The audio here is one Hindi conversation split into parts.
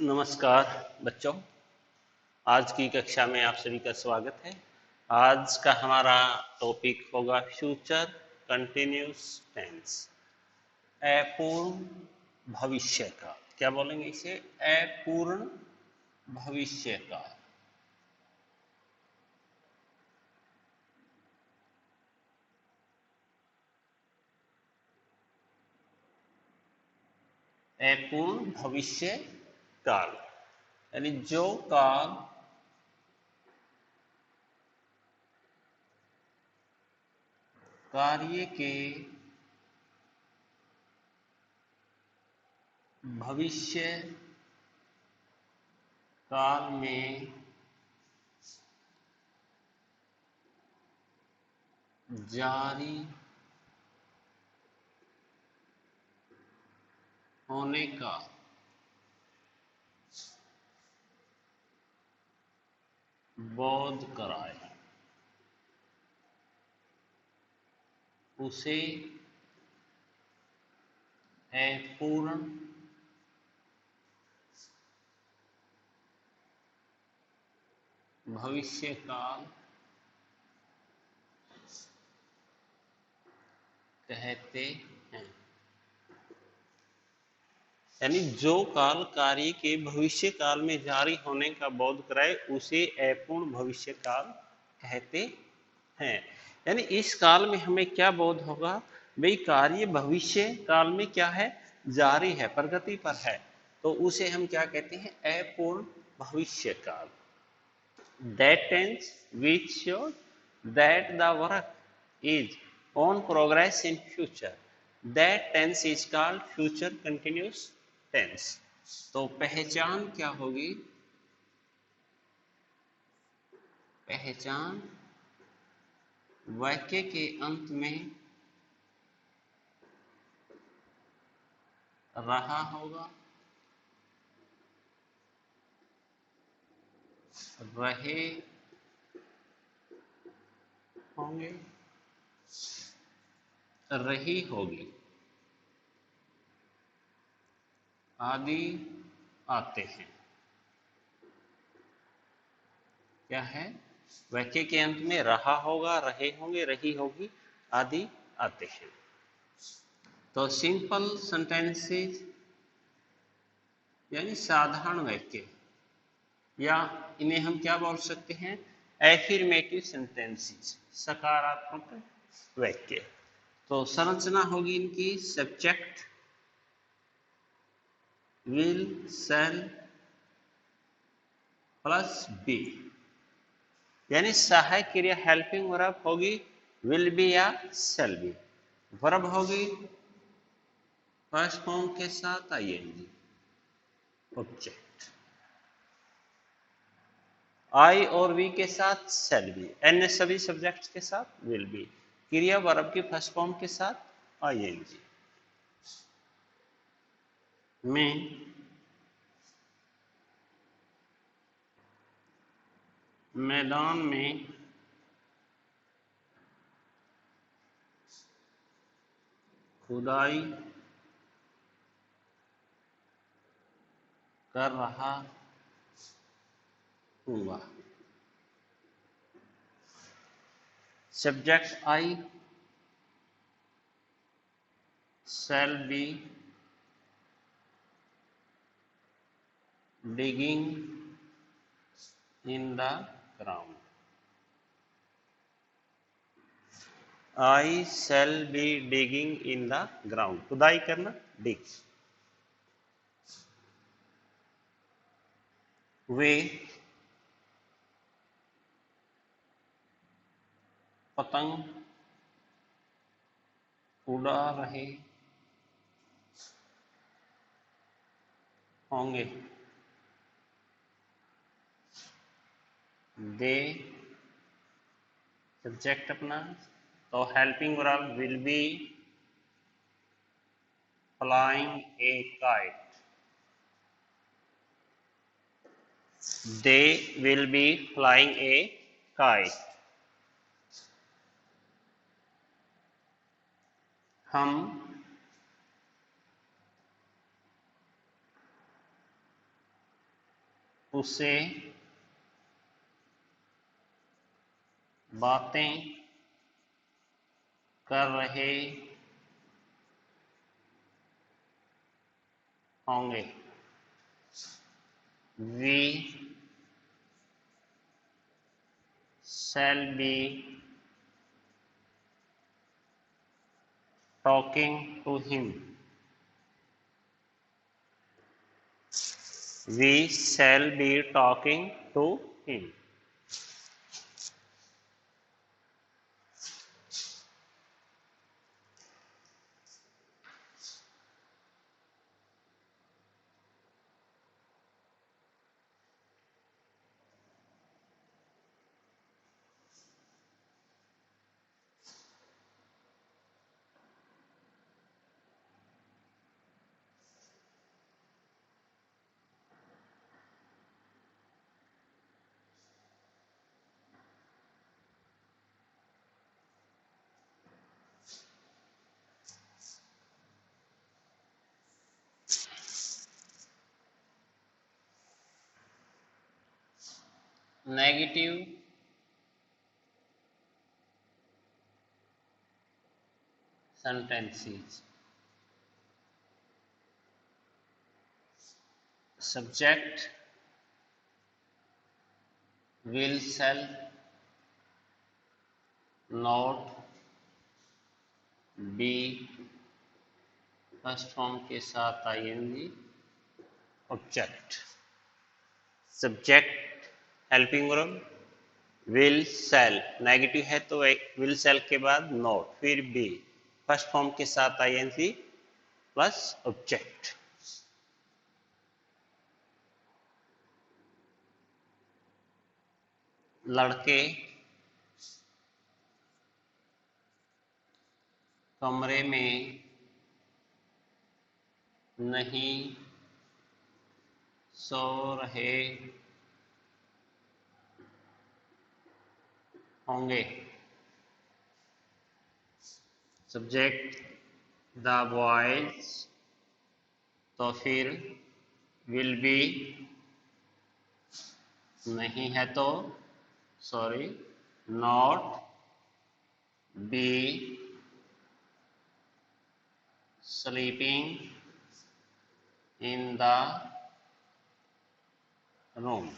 नमस्कार बच्चों। आज की कक्षा में आप सभी का स्वागत है। आज का हमारा टॉपिक होगा फ्यूचर कंटिन्यूस टेंस, अपूर्ण भविष्य काल। क्या बोलेंगे इसे? अपूर्ण भविष्य काल। अपूर्ण भविष्य काल यानी जो काल कार्य के भविष्य काल में जारी होने का बोध कराए उसे अपूर्ण भविष्य काल कहते हैं। यानी जो काल कार्य के भविष्य काल में जारी होने का बोध कराए उसे अपूर्ण भविष्य काल कहते हैं। यानी इस काल में हमें क्या बोध होगा? भाई कार्य भविष्य काल में क्या है? जारी है, प्रगति पर है, तो उसे हम क्या कहते हैं? अपूर्ण भविष्य काल। That tense which shows that the work is on progress in future, that tense is called future continuous tense। तो पहचान क्या होगी? पहचान वाक्य के अंत में रहा होगा, रहे होंगे, रही होगी आदि आते हैं। क्या है? वाक्य के अंत में रहा होगा, रहे होंगे, रही होगी आदि आते हैं। तो सिंपल सेंटेंसेस यानी साधारण वाक्य, या इन्हें हम क्या बोल सकते हैं? एफर्मेटिव सेंटेंसेस, सकारात्मक वाक्य। तो संरचना होगी इनकी subject, will, shall plus be, यानी सहायक क्रिया हेल्पिंग वर्ब होगी विल बी या शैल बी। वर्ब होगी फर्स्ट फॉर्म के साथ आईएनजी, ऑब्जेक्ट। आई और वी के साथ शैल बी, अन्य सभी सब्जेक्ट्स के साथ विल बी। क्रिया वर्ब की फर्स्ट फॉर्म के साथ आईएनजी। में मैदान में खुदाई कर रहा हूँगा। Subject I shall be digging in the ground. I shall be digging in the ground. खुदाई करना, dig। वे पतंग उड़ा रहे होंगे। दे सब्जेक्ट अपना, तो helping verb will be flying A kite. They will be flying A kite. हम तुझसे बातें कर रहे होंगे। We shall be talking to him. We shall be talking to him. Negative sentences. Subject will, shall, not, be, first form के साथ ING, object. Subject helping verb, will shall, negative है तो विल सेल के बाद नॉट, फिर बी, फर्स्ट फॉर्म के साथ आईएनजी प्लस ऑब्जेक्ट। लड़के कमरे में नहीं सो रहे होंगे। सब्जेक्ट द बॉयज, तो फिर विल बी, नहीं है तो sorry not be sleeping in the room.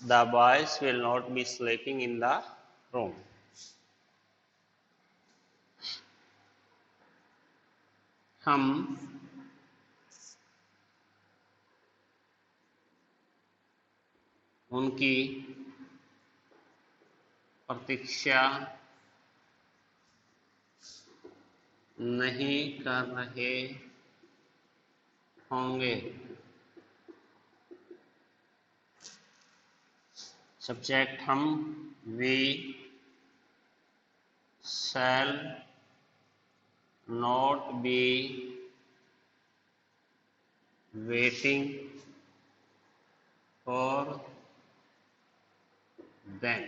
The boys will not be sleeping in the room. हम उनकी प्रतीक्षा नहीं कर रहे होंगे। सब्जेक्ट हम, we shall not be waiting for them.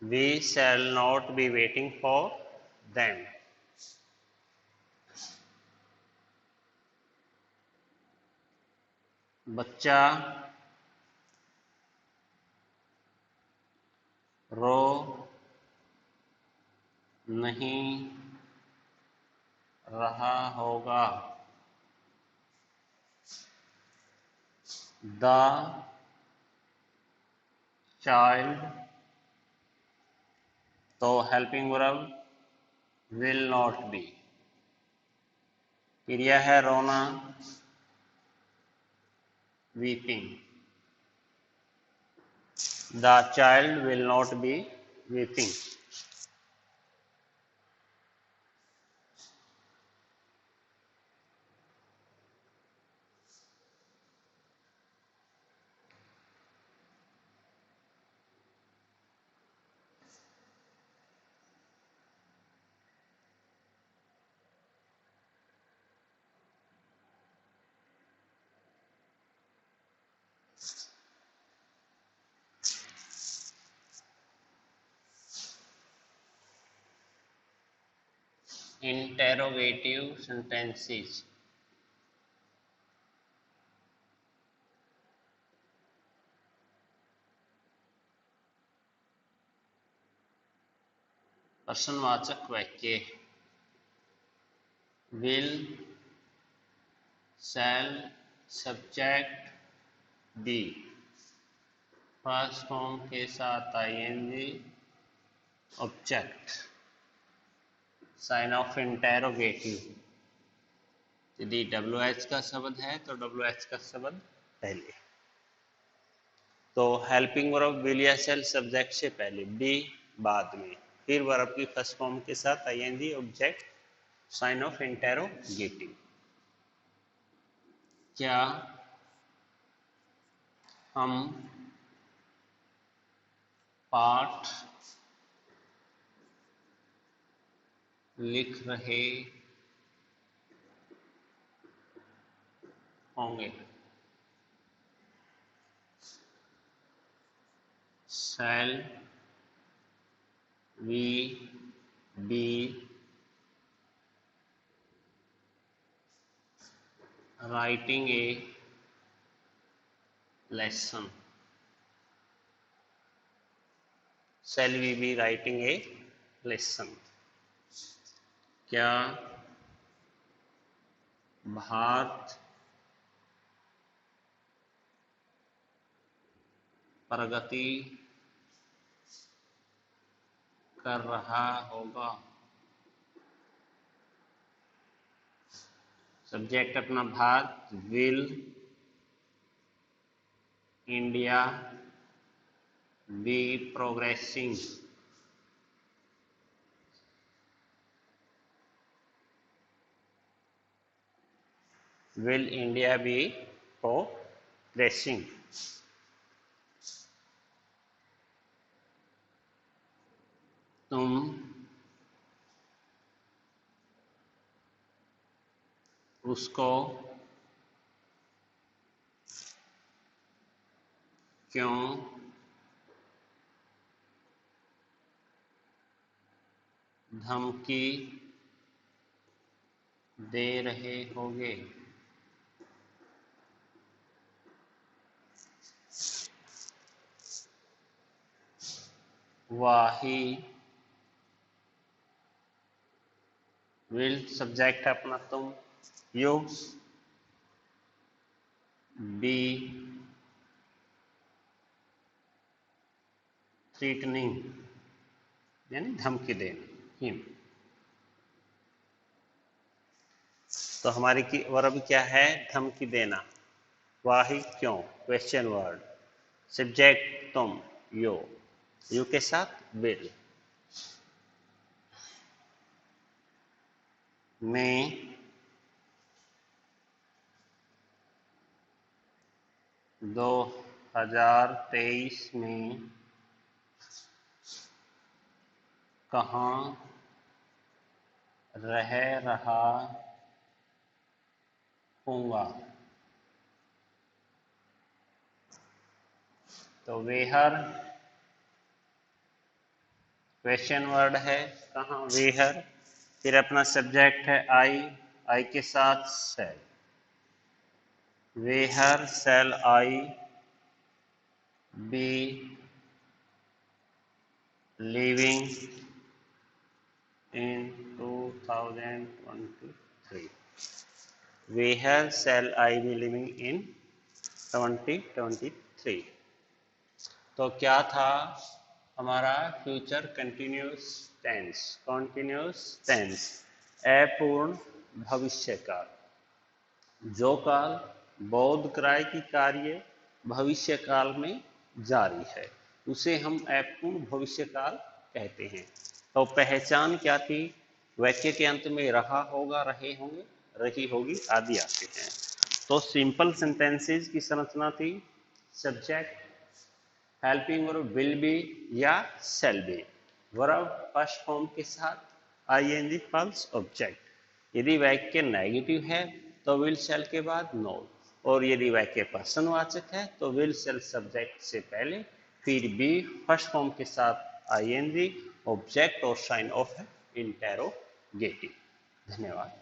We shall not be waiting for them. बच्चा रो नहीं रहा होगा। The child, तो helping verb will not be, क्रिया है रोना, weeping. The child will not be weeping. Interrogative sentences. प्रश्नवाचक वाक्य will, shall, subject be, first form के साथ ING, object, sign of interrogative. यदि WH का शब्द है तो WH का शब्द पहले, तो हेल्पिंग वर्ब विल या शैल सब्जेक्ट से पहले, बी बाद में, फिर वर्ब की फर्स्ट फॉर्म के साथ ING, object, sign of interrogative. क्या हम पाठ लिख रहे होंगे? Shall we be writing a lesson? Shall we be writing a lesson? क्या भारत प्रगति कर रहा होगा? सब्जेक्ट अपना Bharat, will, India be progressing, will India be progressing? तुम उसको क्यों धमकी दे रहे होगे? वाही विल सब्जेक्ट है अपना तुम, यू बी थ्रीटनिंग यानी धमकी देना, हिम। तो हमारी की वर्ब क्या है? धमकी देना। वाही क्यों, क्वेश्चन वर्ड, सब्जेक्ट तुम, यू के साथ विल। मैं 2023 में कहाँ रह रहा हूँगा? तो वेहर क्वेश्चन वर्ड है, कहाँ, वेहर, फिर अपना सब्जेक्ट है आई के साथ shall, where shall I be living in 2023, where shall I be living in 2023? तो क्या था हमारा future continuous tense, continuous tense, अपूर्ण भविष्य काल। जो काल बोधक्राय की कार्य भविष्य काल में जारी है उसे हम अपूर्ण भविष्य काल कहते हैं। तो पहचान क्या थी? वाक्य के अंत में रहा होगा, रहे होंगे, रही होगी आदि आते हैं। तो सिंपल सेंटेंसेस की संरचना थी subject, helping verb will be या shall be, verb first form के साथ आईएनजी प्लस ऑब्जेक्ट। यदि वाक्य नेगेटिव है तो विल शैल के बाद नॉट, और यदि वाक्य प्रश्नवाचक है तो विल शैल सब्जेक्ट से पहले, फिर बी फर्स्ट फॉर्म के साथ आईएनजी, ऑब्जेक्ट और साइन ऑफ इंटेरोगेटिव। धन्यवाद।